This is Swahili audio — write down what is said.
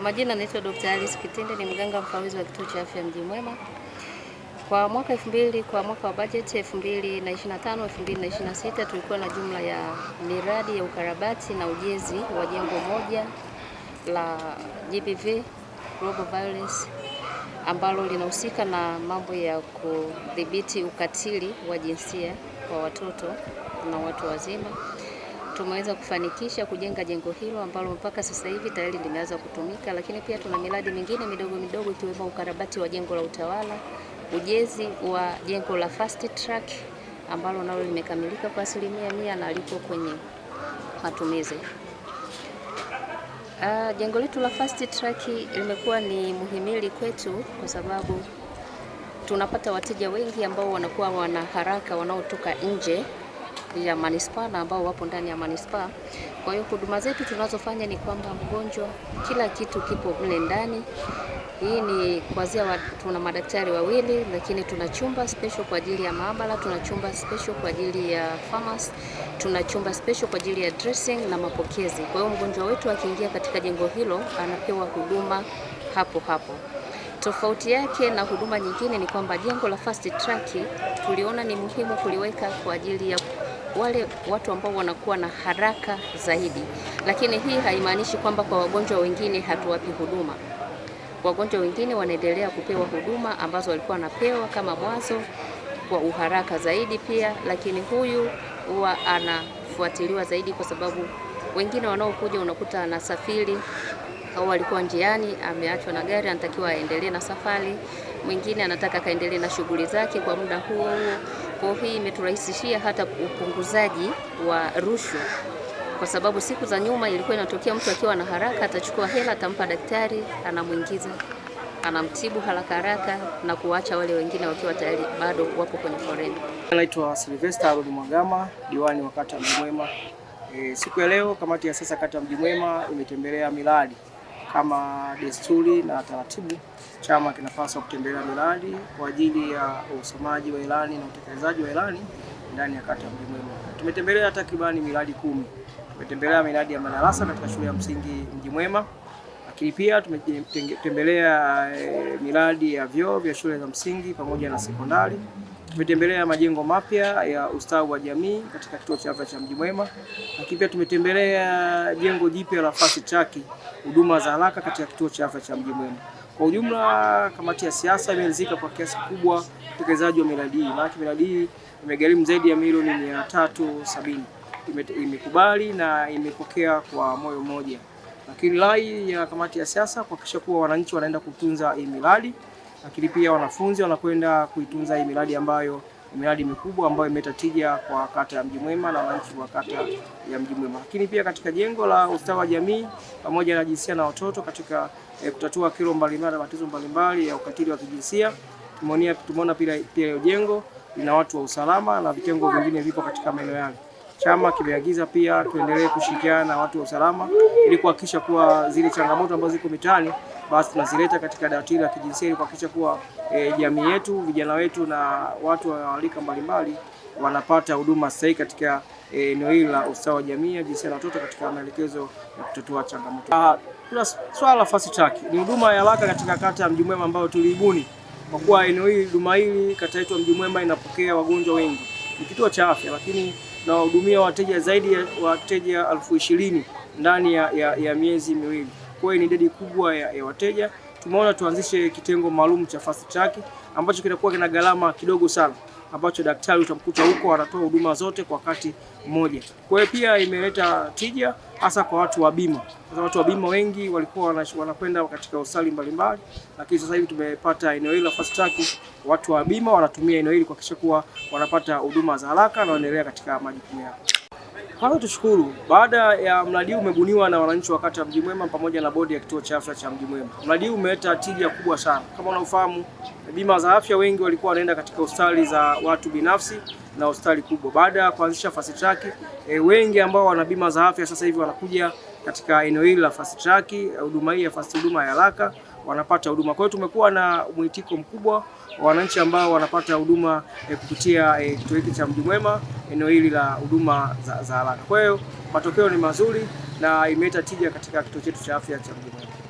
Kwa majina naitwa Dr. Alice Kitinde, ni mganga mfawidhi wa kituo cha afya Mji Mwema. Kwa mwaka wa bajeti 2025-2026 tulikuwa na jumla ya miradi ya ukarabati na ujenzi wa jengo moja la GBV Global Violence ambalo linahusika na mambo ya kudhibiti ukatili wa jinsia kwa watoto na watu wazima. Tumeweza kufanikisha kujenga jengo hilo ambalo mpaka sasa hivi tayari limeanza kutumika, lakini pia tuna miradi mingine midogo midogo ikiwemo ukarabati wa jengo la utawala, ujenzi wa jengo la fast track ambalo nalo limekamilika kwa 100% na lipo kwenye matumizi. Jengo letu la fast track limekuwa ni muhimili kwetu kwa sababu tunapata wateja wengi ambao wanakuwa wana haraka wanaotoka nje ya manispaa na ambao wapo ndani ya manispaa. Kwa hiyo huduma zetu tunazofanya ni kwamba mgonjwa kila kitu kipo mle ndani. Hii ni kuanzia tuna madaktari wawili, lakini tuna chumba special kwa ajili ya maabara, tuna chumba special kwa ajili ya pharmacy, tuna chumba special kwa ajili ya dressing na mapokezi. Kwa hiyo mgonjwa wetu akiingia katika jengo hilo anapewa huduma hapo hapo. Tofauti yake na huduma nyingine ni kwamba jengo la fast track tuliona ni muhimu kuliweka kwa ajili ya wale watu ambao wanakuwa na haraka zaidi, lakini hii haimaanishi kwamba kwa wagonjwa wengine hatuwapi huduma. Wagonjwa wengine wanaendelea kupewa huduma ambazo walikuwa wanapewa kama mwanzo kwa uharaka zaidi pia, lakini huyu huwa anafuatiliwa zaidi kwa sababu wengine wanaokuja unakuta anasafiri au alikuwa njiani ameachwa na gari, anatakiwa aendelee na safari. Mwingine anataka kaendelee na shughuli zake kwa muda huo huo. Kwa hii imeturahisishia hata upunguzaji wa rushwa, kwa sababu siku za nyuma ilikuwa inatokea mtu akiwa na haraka atachukua hela atampa daktari, anamuingiza, anamtibu haraka haraka na kuacha wale wengine wakiwa tayari bado wapo kwenye foleni. Naitwa Sylvester Arod Mwagama, diwani wa kata Mji Mwema. Siku ya leo kamati ya siasa kata Mji Mwema imetembelea miradi. Kama desturi na taratibu, chama kinapaswa kutembelea miradi kwa ajili ya usomaji wa ilani na utekelezaji wa ilani ndani ya kata Mji Mwema. Tumetembelea takribani miradi 10. Tumetembelea miradi ya madarasa katika shule ya msingi Mji Mwema, lakini pia tumetembelea miradi ya vyoo vya shule za msingi pamoja na sekondari. Tumetembelea majengo mapya ya ustawi wa jamii katika kituo cha afya cha Mji Mwema, lakini pia tumetembelea jengo jipya la fast track huduma za haraka katika kituo cha afya cha Mji Mwema. Kwa ujumla, kamati ya siasa imeridhika kwa kiasi kikubwa utekelezaji wa miradi hii. Maana miradi hii imegharimu zaidi ya milioni 370. Imekubali na imepokea kwa moyo mmoja. Lakini rai ya kamati ya siasa kuhakikisha kuwa wananchi wanaenda kutunza hii miradi, lakini pia wanafunzi wanakwenda kuitunza hii miradi ambayo ni miradi mikubwa ambayo imeleta tija kwa kata ya Mji Mwema na wananchi wa kata ya Mji Mwema. Lakini pia katika jengo la ustawi wa jamii pamoja na jinsia na watoto katika kutatua kero mbalimbali na matatizo mbalimbali ya ukatili wa kijinsia, tumeona pia hiyo jengo lina watu wa usalama na vitengo vingine vipo katika maeneo yale. Chama kimeagiza pia tuendelee kushirikiana na watu wa usalama ili kuhakikisha kuwa zile changamoto ambazo ziko mitaani basi tunazileta katika dawati la kijinsia ili kuhakikisha kuwa jamii yetu, vijana wetu na watu wa rika mbalimbali wanapata huduma sahihi katika eneo hili la ustawi wa jamii, jinsia na watoto katika maelekezo ya kutatua changamoto. Kuna swala la fast track. Ni huduma ya haraka katika kata ya Mji Mwema ambayo tuliibuni kwa kuwa eneo hili, huduma hili kata yetu ya Mji Mwema inapokea wagonjwa wengi. Ni kituo cha afya lakini na wahudumia wateja zaidi ya wateja 20,000 ndani ya miezi miwili. Kwa hiyo ni idadi kubwa ya wateja. Tumeona tuanzishe kitengo maalum cha fast track ambacho kitakuwa kina gharama kidogo sana, ambacho daktari utamkuta huko anatoa huduma zote kwa wakati mmoja. Kwa hiyo pia imeleta tija hasa kwa watu wa bima. Sasa watu wa bima wengi walikuwa wanakwenda katika hospitali mbalimbali, lakini sasa hivi tumepata eneo hili la fast track. Watu wa bima wanatumia eneo hili kuhakikisha kuwa wanapata huduma za haraka na wanaendelea katika majukumu yao. Kwanza tushukuru, baada ya mradi huu umebuniwa na wananchi wa kata ya Mji Mwema pamoja na bodi ya kituo cha afya cha Mji Mwema. Mradi huu umeleta tija kubwa sana. Kama unaofahamu, bima za afya wengi walikuwa wanaenda katika hospitali za watu binafsi na hospitali kubwa. Baada ya kuanzisha fast track, wengi ambao wana bima za afya sasa hivi wanakuja katika eneo hili la fast track, huduma hii ya huduma ya haraka, wanapata huduma. Kwa hiyo tumekuwa na mwitiko mkubwa wa wananchi ambao wanapata huduma kupitia kituo hiki cha Mji Mwema, eneo hili la huduma za haraka. Kwa hiyo matokeo ni mazuri na imeleta tija katika kituo chetu cha afya cha Mji Mwema.